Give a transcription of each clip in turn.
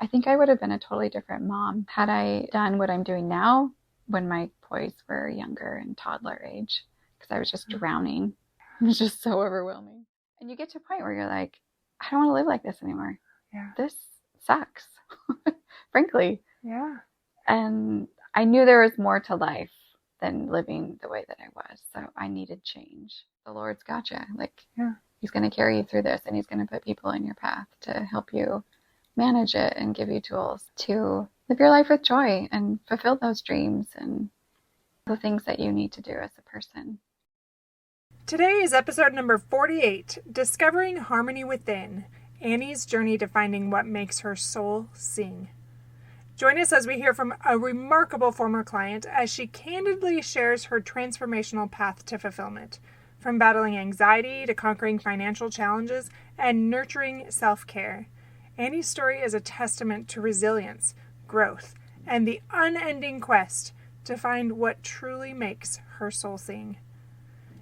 I think I would have been a totally different mom had I done what I'm doing now when my boys were younger and toddler age, because I was just drowning. It was just so overwhelming. And you get to a point where you're like, I don't want to live like this anymore. Yeah. This sucks, frankly. Yeah. And I knew there was more to life than living the way that I was. So I needed change. The Lord's got you. Like, He's going to carry you through this, and He's going to put people in your path to help you manage it and give you tools to live your life with joy and fulfill those dreams and the things that you need to do as a person. Today is episode number 48, Discovering Harmony Within, Annie's journey to finding what makes her soul sing. Join us as we hear from a remarkable former client as she candidly shares her transformational path to fulfillment, from battling anxiety to conquering financial challenges and nurturing self-care. Annie's story is a testament to resilience, growth, and the unending quest to find what truly makes her soul sing.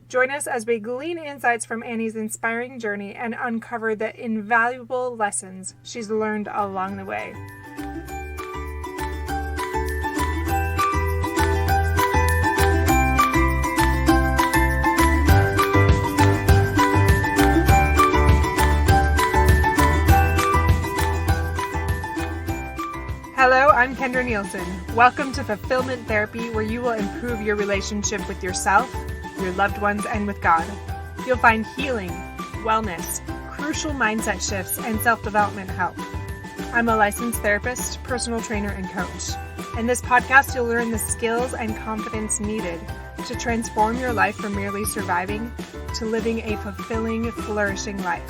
Join us as we glean insights from Annie's inspiring journey and uncover the invaluable lessons she's learned along the way. Hello, I'm Kendra Nielsen. Welcome to Fulfillment Therapy, where you will improve your relationship with yourself, your loved ones, and with God. You'll find healing, wellness, crucial mindset shifts, and self-development help. I'm a licensed therapist, personal trainer, and coach. In this podcast, you'll learn the skills and confidence needed to transform your life from merely surviving to living a fulfilling, flourishing life.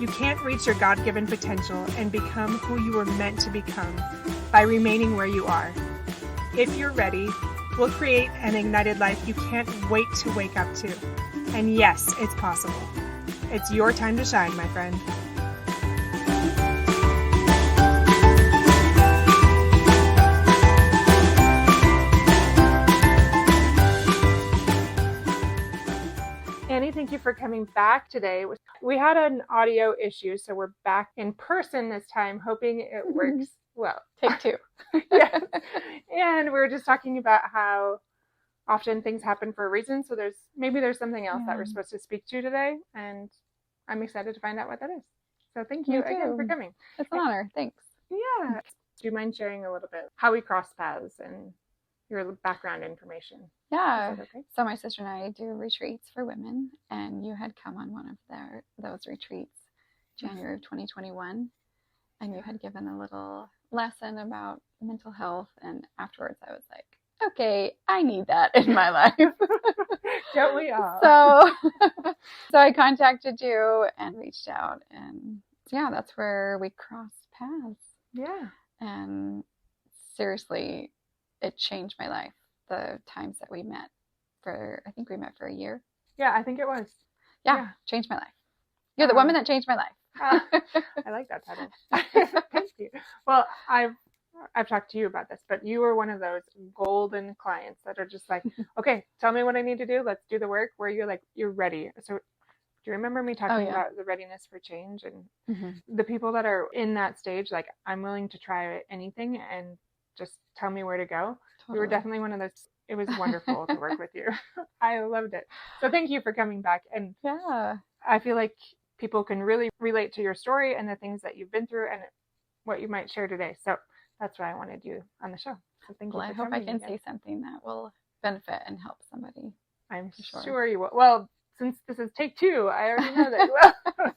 You can't reach your God-given potential and become who you were meant to become by remaining where you are. If you're ready, we'll create an ignited life you can't wait to wake up to. And yes, it's possible. It's your time to shine, my friend. Annie, thank you for coming back today. We had an audio issue, so we're back in person this time, hoping it works well. Take two. Yes. And we were just talking about how often things happen for a reason. So there's something else that we're supposed to speak to today. And I'm excited to find out what that is. So thank you again for coming. It's an honor. Thanks. Yeah. Do you mind sharing a little bit how we crossed paths and your background information? Yeah. Okay? So my sister and I do retreats for women, and you had come on one of those retreats, January of 2021, and you had given a little lesson about mental health, and afterwards I was like, okay, I need that in my life. Don't we all? So I contacted you and reached out, and yeah, that's where we crossed paths. Yeah. And seriously, it changed my life. The times that we met I think we met for a year. Yeah, I think it was. Yeah. Changed my life. You're the woman that changed my life. I like that title. Thank you. Well, I've talked to you about this, but you were one of those golden clients that are just like, okay, tell me what I need to do. Let's do the work, where you're like, you're ready. So do you remember me talking about the readiness for change and the people that are in that stage? Like, I'm willing to try anything and just tell me where to go. Totally. You were definitely one of those. It was wonderful to work with you. I loved it. So thank you for coming back. And I feel like people can really relate to your story and the things that you've been through and what you might share today. So that's why I wanted you on the show. So thank you. I hope I can say something that will benefit and help somebody. I'm sure you will. Well, since this is take two, I already know that you will.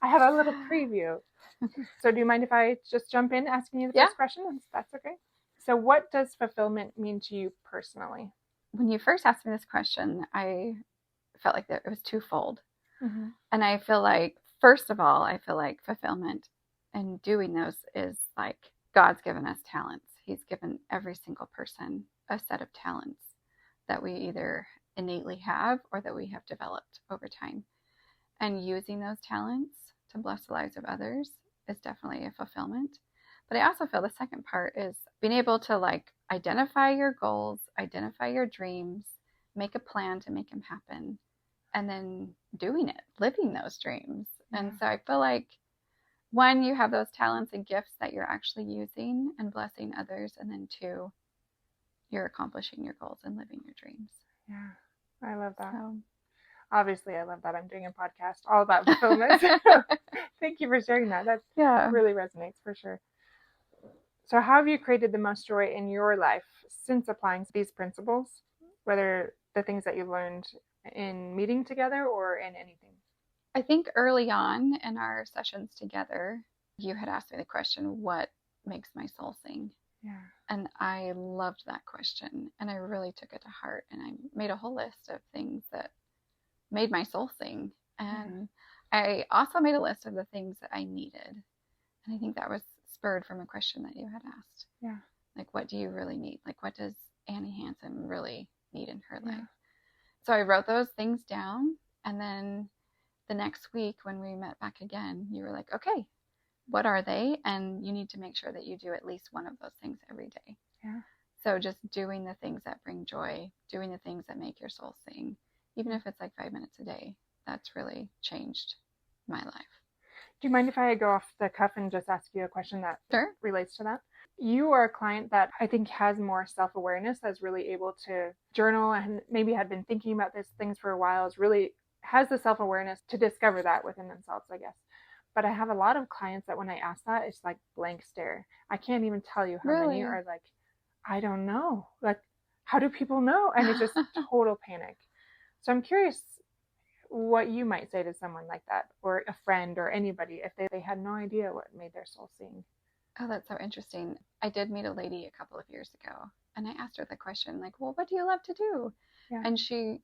I have a little preview. So do you mind if I just jump in asking you the first question? That's okay. So what does fulfillment mean to you personally? When you first asked me this question, I felt like it was twofold. Mm-hmm. And I feel like, first of all, fulfillment and doing those is like God's given us talents. He's given every single person a set of talents that we either innately have or that we have developed over time. And using those talents to bless the lives of others is definitely a fulfillment. But I also feel the second part is being able to like identify your goals, identify your dreams, make a plan to make them happen, and then doing it, living those dreams. And so I feel like one, you have those talents and gifts that you're actually using and blessing others. And then two, you're accomplishing your goals and living your dreams. Yeah, I love that. So. Obviously, I love that. I'm doing a podcast all about fulfillment. Thank you for sharing that. That really resonates for sure. So how have you created the most joy in your life since applying these principles, whether the things that you learned in meeting together or in anything? I think early on in our sessions together, you had asked me the question, what makes my soul sing? Yeah. And I loved that question. And I really took it to heart. And I made a whole list of things that made my soul sing. And I also made a list of the things that I needed. And I think that was spurred from a question that you had asked. Yeah. Like, what do you really need? Like, what does Annie Hansen really need in her life? So I wrote those things down. And then the next week when we met back again, you were like, okay, what are they? And you need to make sure that you do at least one of those things every day. Yeah. So just doing the things that bring joy, doing the things that make your soul sing, even if it's like 5 minutes a day, that's really changed my life. Do you mind if I go off the cuff and just ask you a question that relates to that? You are a client that I think has more self-awareness, that's really able to journal and maybe had been thinking about these things for a while, has the self-awareness to discover that within themselves, I guess. But I have a lot of clients that when I ask that, it's like blank stare. I can't even tell you how many are like, I don't know. Like, how do people know? And it's just total panic. So I'm curious what you might say to someone like that, or a friend or anybody, if they had no idea what made their soul sing. Oh, that's so interesting. I did meet a lady a couple of years ago, and I asked her the question, like, well, what do you love to do? Yeah. And she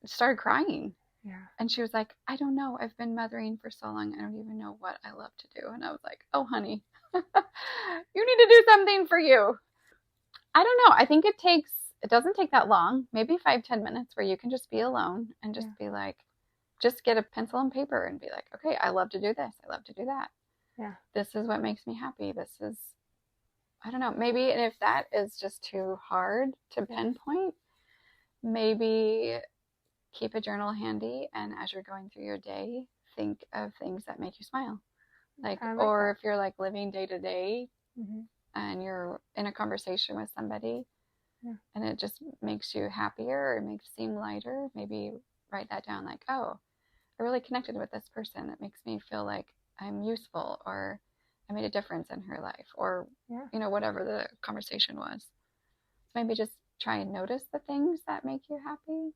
started crying. Yeah. And she was like, I don't know. I've been mothering for so long. I don't even know what I love to do. And I was like, oh, honey, you need to do something for you. I don't know. I think it doesn't take that long, maybe 5-10 minutes where you can just be alone and just be like, just get a pencil and paper and be like, okay, I love to do this. I love to do that. Yeah. This is what makes me happy. This is, I don't know, maybe, and if that is just too hard to pinpoint, maybe keep a journal handy. And as you're going through your day, think of things that make you smile. Or if you're like living day to day and you're in a conversation with somebody and it just makes you happier or makes you seem lighter, maybe write that down, like, oh, I really connected with this person. It makes me feel like I'm useful, or I made a difference in her life, or, you know, whatever the conversation was. Maybe just try and notice the things that make you happy.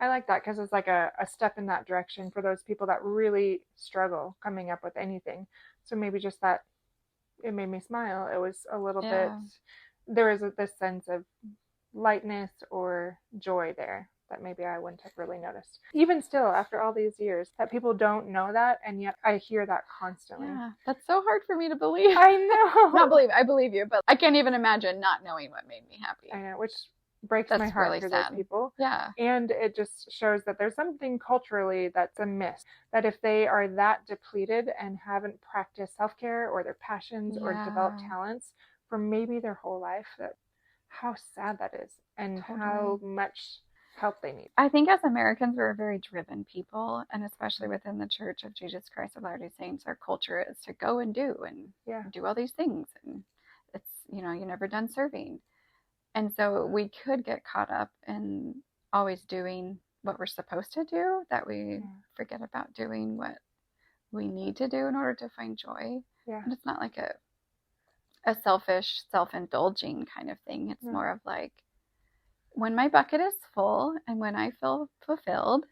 I like that because it's like a step in that direction for those people that really struggle coming up with anything. So maybe just that it made me smile. It was a little bit, there was this sense of lightness or joy there that maybe I wouldn't have really noticed. Even still, after all these years, that people don't know that, and yet I hear that constantly. Yeah, that's so hard for me to believe. I know. I believe you, but I can't even imagine not knowing what made me happy. I know, which breaks my heart really for sad. those people. Yeah. And it just shows that there's something culturally that's amiss, that if they are that depleted and haven't practiced self-care or their passions or developed talents for maybe their whole life, that how sad that is, and how much help they need. I think as Americans, we're a very driven people, and especially within the Church of Jesus Christ of Latter-day Saints, our culture is to go and do all these things, and it's, you know, you're never done serving. And so we could get caught up in always doing what we're supposed to do, that we forget about doing what we need to do in order to find joy. Yeah. And it's not like a selfish, self-indulging kind of thing. It's more of like, when my bucket is full and when I feel fulfilled,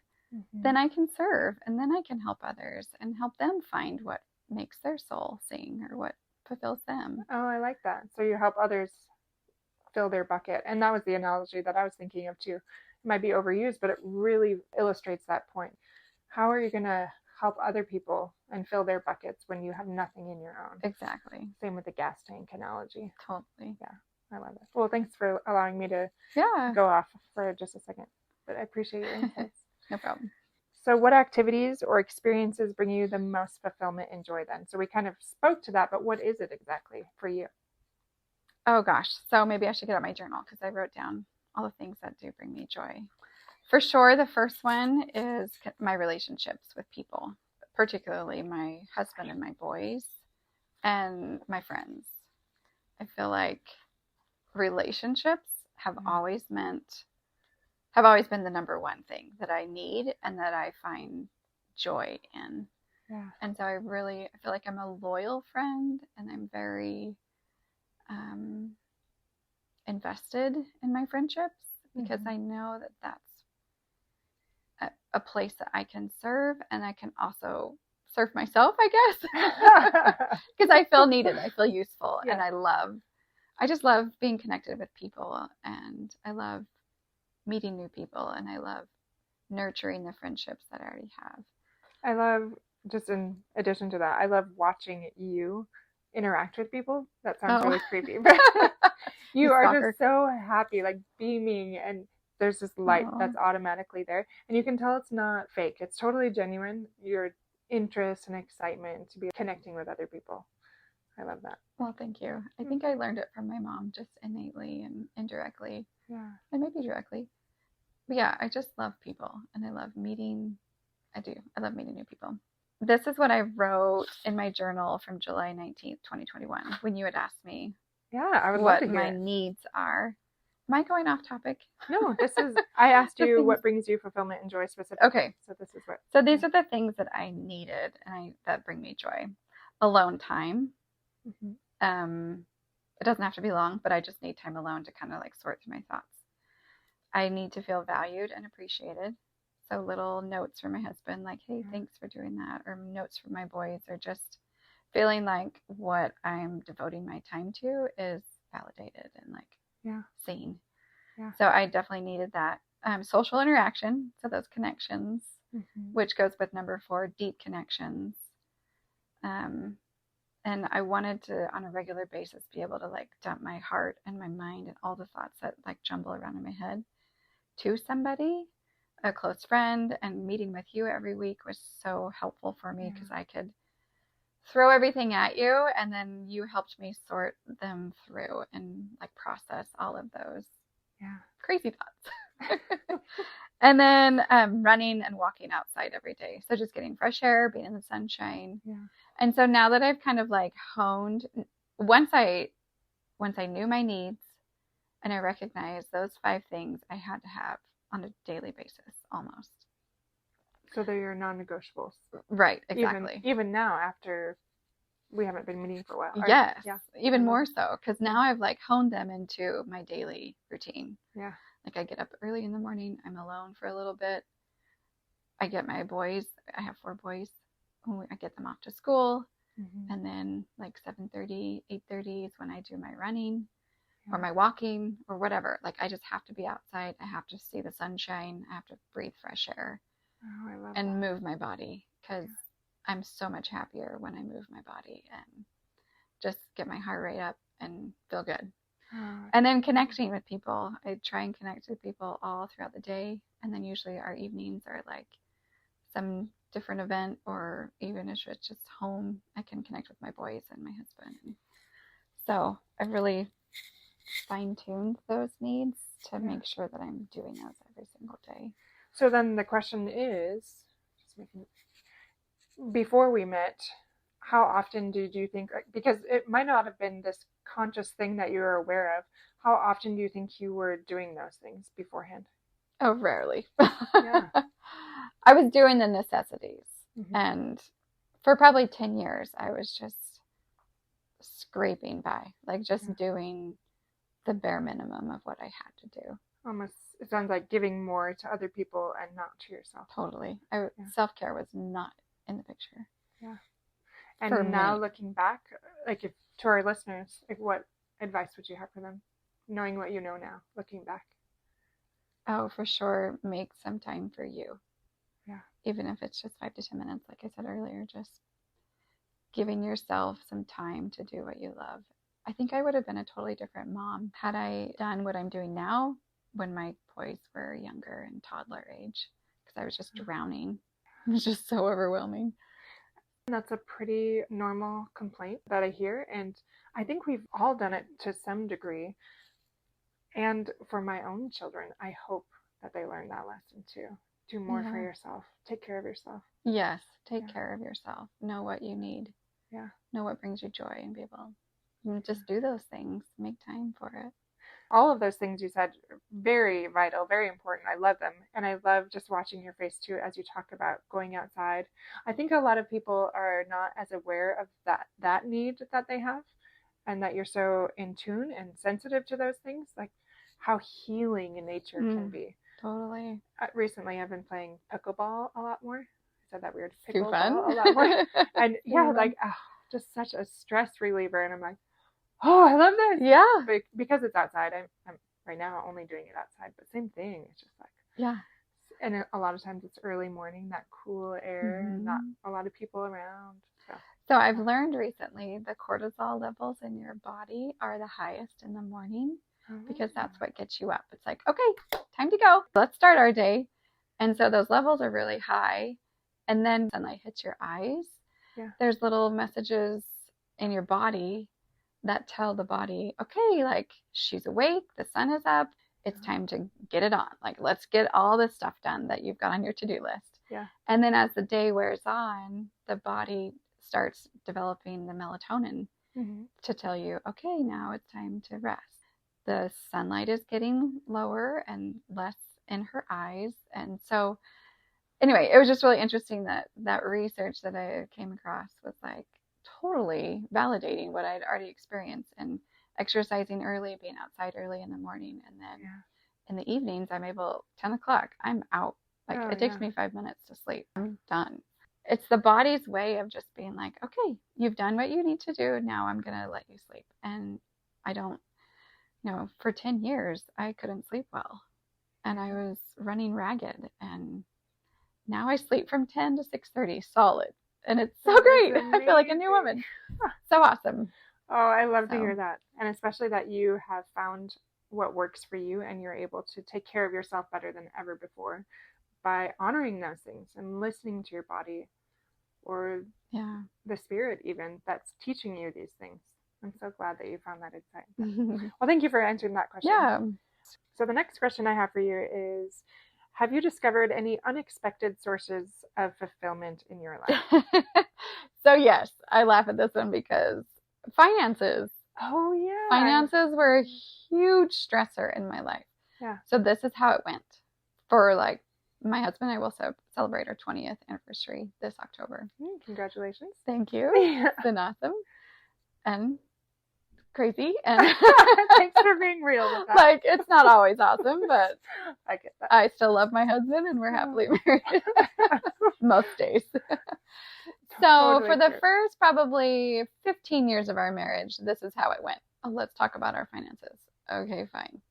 then I can serve, and then I can help others and help them find what makes their soul sing or what fulfills them. Oh, I like that. So you help others fill their bucket. And that was the analogy that I was thinking of too. It might be overused, but it really illustrates that point. How are you going to help other people and fill their buckets when you have nothing in your own? Exactly. Same with the gas tank analogy. Totally. Yeah, I love it. Well, thanks for allowing me to go off for just a second, but I appreciate your insights. No problem. So what activities or experiences bring you the most fulfillment and joy then? So we kind of spoke to that, but what is it exactly for you? Oh gosh. So maybe I should get out my journal because I wrote down all the things that do bring me joy. For sure, the first one is my relationships with people. particularly my husband and my boys and my friends. I feel like relationships have always been the number one thing that I need and that I find joy in. Yeah. And so I feel like I'm a loyal friend, and I'm very invested in my friendships because I know that that's a place that I can serve, and I can also serve myself, I guess, because I feel needed, I feel useful, and I just love being connected with people, and I love meeting new people, and I love nurturing the friendships that I already have. I love, just in addition to that, I love watching you interact with people. That sounds really creepy, but you are just so happy, like beaming, and there's this light that's automatically there, and you can tell it's not fake. It's totally genuine. Your interest and excitement to be connecting with other people. I love that. Well, thank you. I think I learned it from my mom, just innately and indirectly. Yeah. And maybe directly. But yeah, I just love people, and I love meeting. I love meeting new people. This is what I wrote in my journal from July 19th, 2021, when you had asked me I would what love to hear my needs are. Am I going off topic? No, I asked you what brings you fulfillment and joy specifically. Okay. So this is what. So these are the things that I needed and that bring me joy. Alone time. Mm-hmm. It doesn't have to be long, but I just need time alone to kind of like sort through my thoughts. I need to feel valued and appreciated. So little notes from my husband, like, hey, thanks for doing that. Or notes from my boys, or just feeling like what I'm devoting my time to is validated and like seen. Yeah. So I definitely needed that. Social interaction, so those connections, which goes with number 4, deep connections. And I wanted to, on a regular basis, be able to like dump my heart and my mind and all the thoughts that like jumble around in my head to somebody, a close friend. And meeting with you every week was so helpful for me because I could throw everything at you, and then you helped me sort them through and like process all of those crazy thoughts. And then running and walking outside every day. So just getting fresh air, being in the sunshine. Yeah. And so now that I've kind of like honed, once I knew my needs and I recognized those 5 things I had to have on a daily basis almost. So they're your non-negotiables. Right, exactly. Even now, after we haven't been meeting for a while. Yes, even more so, because now I've like honed them into my daily routine. Yeah. Like I get up early in the morning, I'm alone for a little bit. I get my boys, I have 4 boys. I get them off to school. And then like 7:30, 8:30 is when I do my running or my walking or whatever. Like I just have to be outside. I have to see the sunshine. I have to breathe fresh air and move my body, because I'm so much happier when I move my body and just get my heart rate up and feel good. And then connecting with people. I try and connect with people all throughout the day. And then usually our evenings are like some different event, or even if it's just home, I can connect with my boys and my husband. So I've really fine-tuned those needs to make sure that I'm doing those every single day. So then the question is, before we met, how often did you think, because it might not have been this conscious thing that you were aware of, how often do you think you were doing those things beforehand? Oh, rarely. I was doing the necessities. And for probably 10 years, I was just scraping by, like just doing the bare minimum of what I had to do. Almost, it sounds like giving more to other people and not to yourself. Totally. Self-care was not in the picture. Yeah. And now looking back, like if to our listeners, like what advice would you have for them, knowing what you know now, looking back? Oh, for sure. Make some time for you. Yeah. Even if it's just 5 to 10 minutes, like I said earlier, just giving yourself some time to do what you love. I think I would have been a totally different mom had I done what I'm doing now when my boys were younger and toddler age, because I was just drowning. It was just so overwhelming. That's a pretty normal complaint that I hear, and I think we've all done it to some degree. And for my own children, I hope that they learn that lesson too, do more for yourself. Take care of yourself. Yes. Take care of yourself. Know what you need. Yeah. Know what brings you joy and be able to just do those things. Make time for it. All of those things you said, very vital, very important. I love them. And I love just watching your face too as you talk about going outside. I think a lot of people are not as aware of that need that they have, and that you're so in tune and sensitive to those things, like how healing in nature can be. Totally. Recently, I've been playing pickleball a lot more. I said that weird. Too fun. Pickleball a lot more. And like just such a stress reliever. And I'm like, oh, I love this. Yeah. But because it's outside, I'm right now only doing it outside, but same thing. It's just like, yeah. And a lot of times it's early morning, that cool air, not a lot of people around. So I've learned recently the cortisol levels in your body are the highest in the morning because that's what gets you up. It's like, okay, time to go. Let's start our day. And so those levels are really high. And then sunlight hits your eyes. Yeah. There's little messages in your body that tell the body, okay, like she's awake, the sun is up, it's time to get it on. Like, let's get all this stuff done that you've got on your to-do list. Yeah. And then as the day wears on, the body starts developing the melatonin to tell you, okay, now it's time to rest. The sunlight is getting lower and less in her eyes. And so anyway, it was just really interesting that research that I came across was like totally validating what I'd already experienced, and exercising early, being outside early in the morning. And then in the evenings, I'm able, 10 o'clock, I'm out. Like it takes me 5 minutes to sleep. I'm done. It's the body's way of just being like, okay, you've done what you need to do. Now I'm going to let you sleep. And I don't, for 10 years, I couldn't sleep well. And I was running ragged. And now I sleep from 10 to 6:30 solid. And it's so great. I feel like a new woman. So awesome. Oh, I love to hear that. And especially that you have found what works for you and you're able to take care of yourself better than ever before by honoring those things and listening to your body or the spirit even that's teaching you these things. I'm so glad that you found that insight. Well, thank you for answering that question. Yeah. So the next question I have for you is, have you discovered any unexpected sources of fulfillment in your life? So yes, I laugh at this one because finances. Oh yeah. Finances were a huge stressor in my life. Yeah. So this is how it went. For like my husband and I will celebrate our 20th anniversary this October. Congratulations. Thank you. It's been awesome. And crazy. And thanks for being real with that. Like, it's not always awesome, but I get that. I still love my husband and we're happily married most days. So totally for the first probably 15 years of our marriage, this is how it went. Oh, let's talk about our finances. Okay, fine.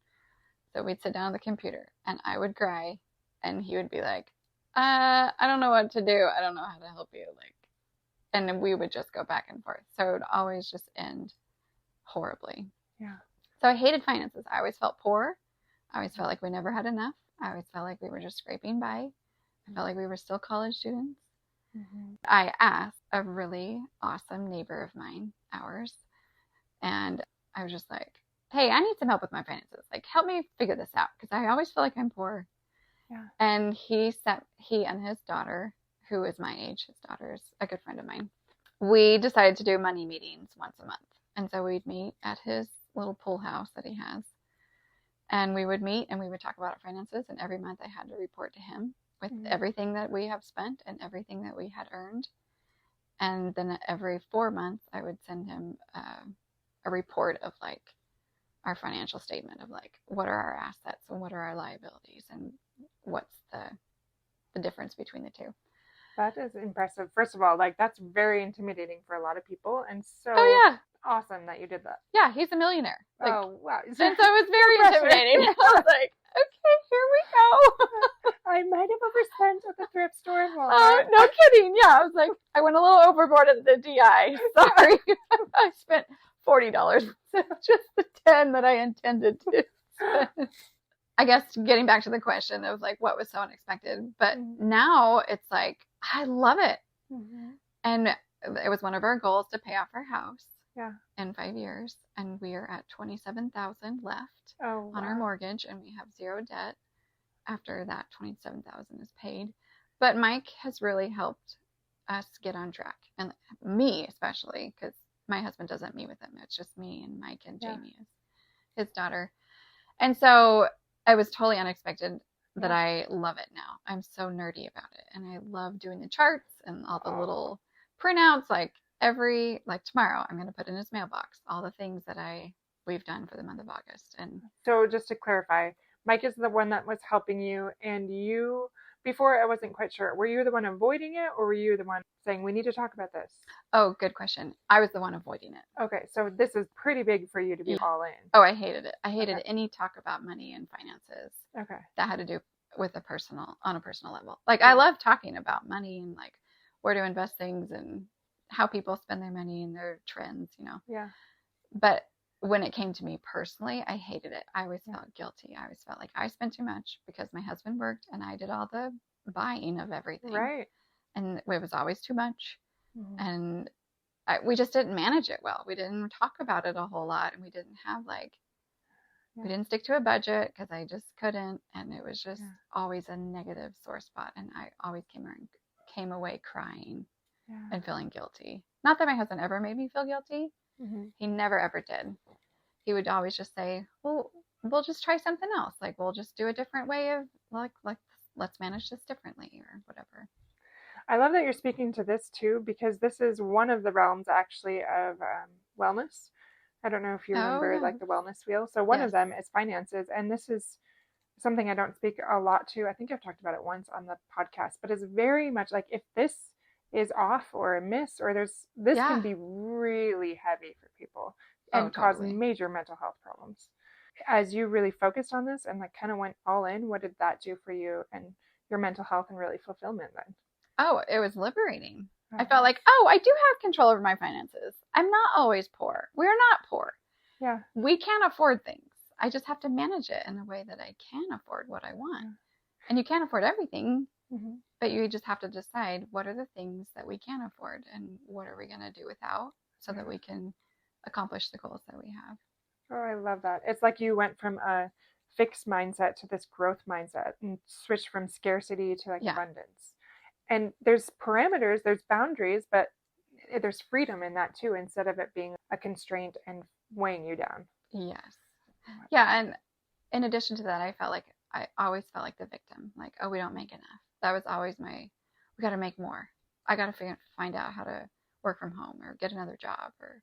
So we'd sit down at the computer and I would cry and he would be like, I don't know what to do. I don't know how to help you. Like, and then we would just go back and forth. So it would always just end horribly. Yeah. So I hated finances. I always felt poor. I always felt like we never had enough. I always felt like we were just scraping by. I felt like we were still college students. I asked a really awesome neighbor of mine, ours, and I was just like, hey, I need some help with my finances. Like, help me figure this out because I always feel like I'm poor. Yeah. And he and his daughter, who is my age, his daughter's a good friend of mine, we decided to do money meetings once a month. And so we'd meet at his little pool house that he has. And we would meet and we would talk about our finances. And every month I had to report to him with everything that we have spent and everything that we had earned. And then every 4 months I would send him a report of like our financial statement of like, what are our assets and what are our liabilities and what's the difference between the two. That is impressive. First of all, like that's very intimidating for a lot of people. And so awesome that you did that. Yeah, he's a millionaire. Like, oh, wow. And so it was very intimidating. I was like, okay, here we go. I might have overspent at the thrift store. Oh, no kidding. Yeah, I was like, I went a little overboard at the DI. Sorry. I spent $40. Just the 10 that I intended to spend. I guess getting back to the question of like what was so unexpected, but now it's like, I love it. And it was one of our goals to pay off our house in 5 years. And we are at $27,000 left on our mortgage and we have zero debt. after that 27,000 is paid. But Mike has really helped us get on track, and me especially, because my husband doesn't meet with him. It's just me and Mike and Jamie is his daughter. And so it was totally unexpected that I love it now. I'm so nerdy about it. And I love doing the charts and all the little printouts. Like tomorrow, I'm going to put in his mailbox all the things that we've done for the month of August. And so just to clarify, Mike is the one that was helping you, and you, before I wasn't quite sure, were you the one avoiding it, or were you the one saying, we need to talk about this? Oh, good question. I was the one avoiding it. Okay, so this is pretty big for you to be all in. Oh, I hated it. I hated any talk about money and finances. Okay. That had to do with on a personal level. Like, I love talking about money and like where to invest things and how people spend their money and their trends, Yeah. But when it came to me personally, I hated it. I always felt guilty. I always felt like I spent too much because my husband worked and I did all the buying of everything. Right. And it was always too much. Mm-hmm. And we just didn't manage it well. We didn't talk about it a whole lot. And we didn't have we didn't stick to a budget because I just couldn't. And it was just always a negative sore spot. And I always came away crying and feeling guilty. Not that my husband ever made me feel guilty. Mm-hmm. He never ever did. He would always just say, well, we'll just try something else. Like, we'll just do a different way of let's manage this differently or whatever. I love that you're speaking to this too, because this is one of the realms actually of wellness. I don't know if you remember like the wellness wheel. So one of them is finances. And this is something I don't speak a lot to. I think I've talked about it once on the podcast, but it's very much like if this is off or a miss, or this can be really heavy for people and cause major mental health problems. As you really focused on this and like kind of went all in, what did that do for you and your mental health and really fulfillment then? Oh, it was liberating. I felt like, I do have control over my finances. I'm not always poor. We're not poor. Yeah. We can't afford things. I just have to manage it in a way that I can afford what I want. And you can't afford everything. Mm-hmm. But you just have to decide what are the things that we can afford and what are we going to do without so that we can accomplish the goals that we have. Oh, I love that. It's like you went from a fixed mindset to this growth mindset and switched from scarcity to abundance. And there's parameters, there's boundaries, but there's freedom in that too, instead of it being a constraint and weighing you down. Yes. Yeah. And in addition to that, I always felt like the victim. Like, we don't make enough. That was always we got to make more. I got to find out how to work from home or get another job or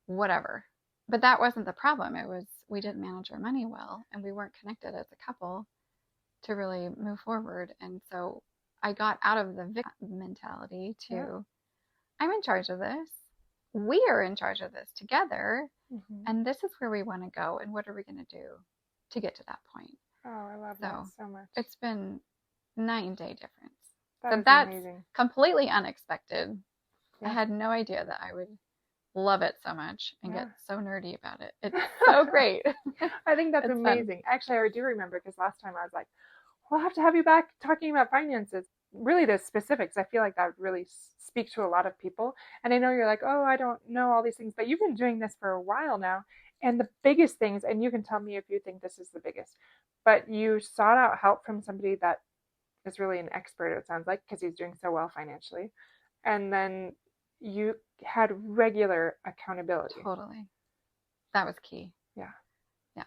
whatever. But that wasn't the problem. It was we didn't manage our money well and we weren't connected as a couple to really move forward. And so I got out of the victim mentality to I'm in charge of this. We are in charge of this together. Mm-hmm. And this is where we want to go. And what are we going to do to get to that point? Oh, I love that so much. It's been night and day difference. That's amazing. Completely unexpected. Yeah. I had no idea that I would love it so much and get so nerdy about it. It's so great. I think that's amazing. Fun. Actually, I do remember because last time I was like, we'll have to have you back talking about finances. Really the specifics. I feel like that would really speak to a lot of people. And I know you're like, I don't know all these things, but you've been doing this for a while now. And the biggest things, and you can tell me if you think this is the biggest, but you sought out help from somebody that is really an expert, it sounds like, because he's doing so well financially. And then you had regular accountability. Totally. That was key. Yeah. Yeah.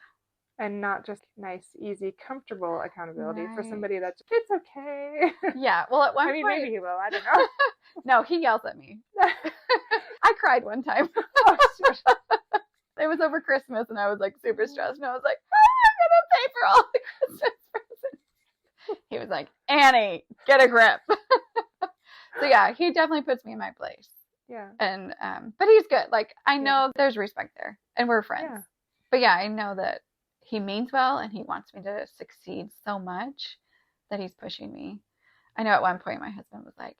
And not just nice, easy, comfortable accountability for somebody that's, it's okay. Yeah. Well, at one point. Maybe he will. I don't know. No, he yells at me. I cried one time. It was over Christmas and I was like super stressed and I was like, I'm going to pay for all the Christmas presents. He was like, Annie, get a grip. So yeah, he definitely puts me in my place. Yeah. And, but he's good. Like, I know there's respect there and we're friends. Yeah. But yeah, I know that he means well and he wants me to succeed so much that he's pushing me. I know at one point my husband was like,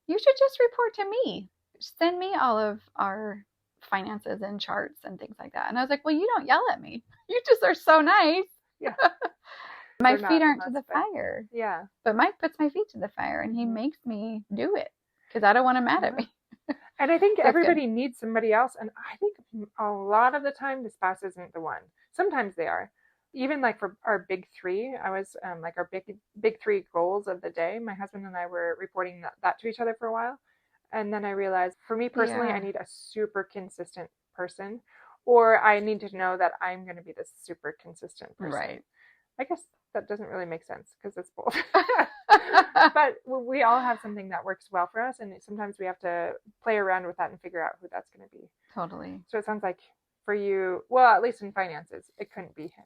you should just report to me. Send me all of our finances and charts and things like that. And I was like, well, you don't yell at me. You just are so nice. Yeah. My feet aren't to the fire. Yeah. But Mike puts my feet to the fire and he makes me do it because I don't want him mad at me. And I think everybody needs somebody else. And I think a lot of the time the spouse isn't the one. Sometimes they are. even like for our big three, I was like our big three goals of the day. My husband and I were reporting that to each other for a while. And then I realized for me personally, I need a super consistent person, or I need to know that I'm going to be this super consistent person. Right. I guess that doesn't really make sense because it's both. But we all have something that works well for us. And sometimes we have to play around with that and figure out who that's going to be. Totally. So it sounds like for you, well, at least in finances, it couldn't be him.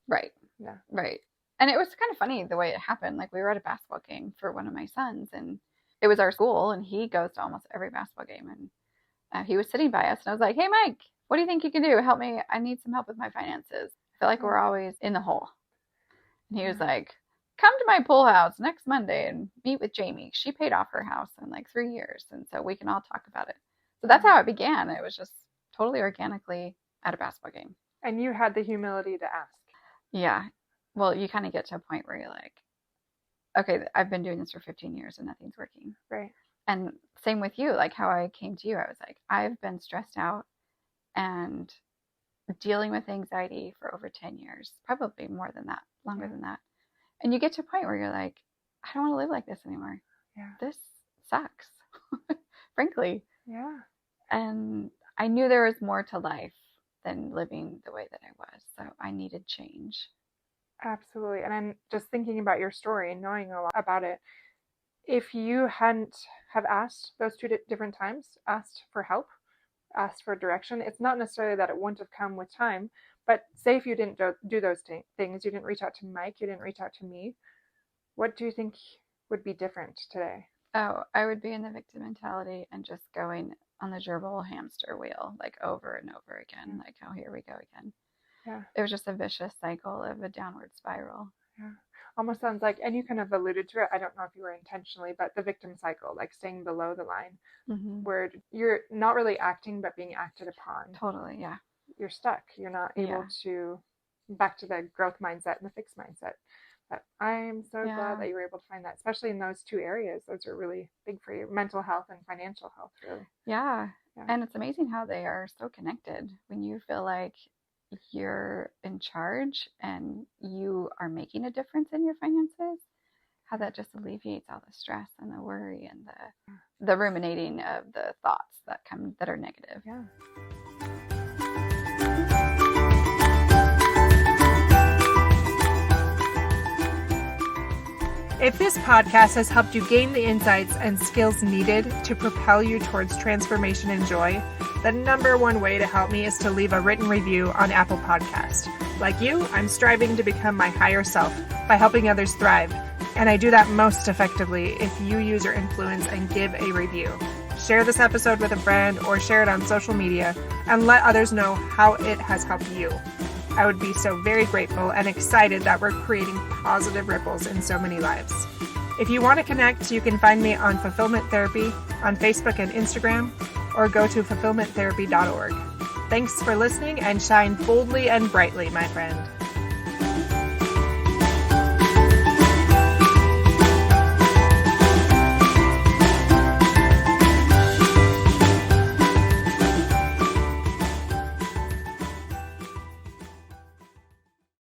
Right. Yeah. Right. And it was kind of funny the way it happened. Like we were at a basketball game for one of my sons, and it was our school, and he goes to almost every basketball game. And he was sitting by us, and I was like, "Hey, Mike, what do you think you can do? Help me. I need some help with my finances. I feel like we're always in the hole." And he was like, "Come to my pool house next Monday and meet with Jamie. She paid off her house in like 3 years, and so we can all talk about it." So that's how it began. It was just totally organically at a basketball game. And you had the humility to ask. Yeah. Well, you kind of get to a point where you're like, okay, I've been doing this for 15 years and nothing's working. Right. And same with you, like how I came to you, I was like, I've been stressed out and dealing with anxiety for over 10 years, probably more than that, longer than that. And you get to a point where you're like, I don't want to live like this anymore. Yeah. This sucks, frankly. Yeah. And I knew there was more to life than living the way that I was. So I needed change. Absolutely. And I'm just thinking about your story and knowing a lot about it. If you hadn't have asked those two different times, asked for help, asked for direction, it's not necessarily that it wouldn't have come with time, but say if you didn't do those things, you didn't reach out to Mike, you didn't reach out to me, what do you think would be different today? Oh, I would be in the victim mentality and just going on the gerbil hamster wheel, like over and over again, like, oh, here we go again. Yeah. It was just a vicious cycle of a downward spiral. Yeah. Almost sounds like, and you kind of alluded to it, I don't know if you were intentionally, but the victim cycle, like staying below the line, where you're not really acting, but being acted upon. Totally, yeah. You're stuck. You're not able to, back to the growth mindset and the fixed mindset. But I'm so glad that you were able to find that, especially in those two areas. Those are really big for you, mental health and financial health, really. Yeah. And it's amazing how they are so connected. When you feel like you're in charge and you are making a difference in your finances, how that just alleviates all the stress and the worry and the ruminating of the thoughts that are negative. Yeah. If this podcast has helped you gain the insights and skills needed to propel you towards transformation and joy, the number one way to help me is to leave a written review on Apple Podcast. Like you, I'm striving to become my higher self by helping others thrive. And I do that most effectively if you use your influence and give a review. Share this episode with a friend or share it on social media and let others know how it has helped you. I would be so very grateful and excited that we're creating positive ripples in so many lives. If you want to connect, you can find me on Fulfillment Therapy on Facebook and Instagram, or go to fulfillmenttherapy.org. Thanks for listening and shine boldly and brightly, my friend.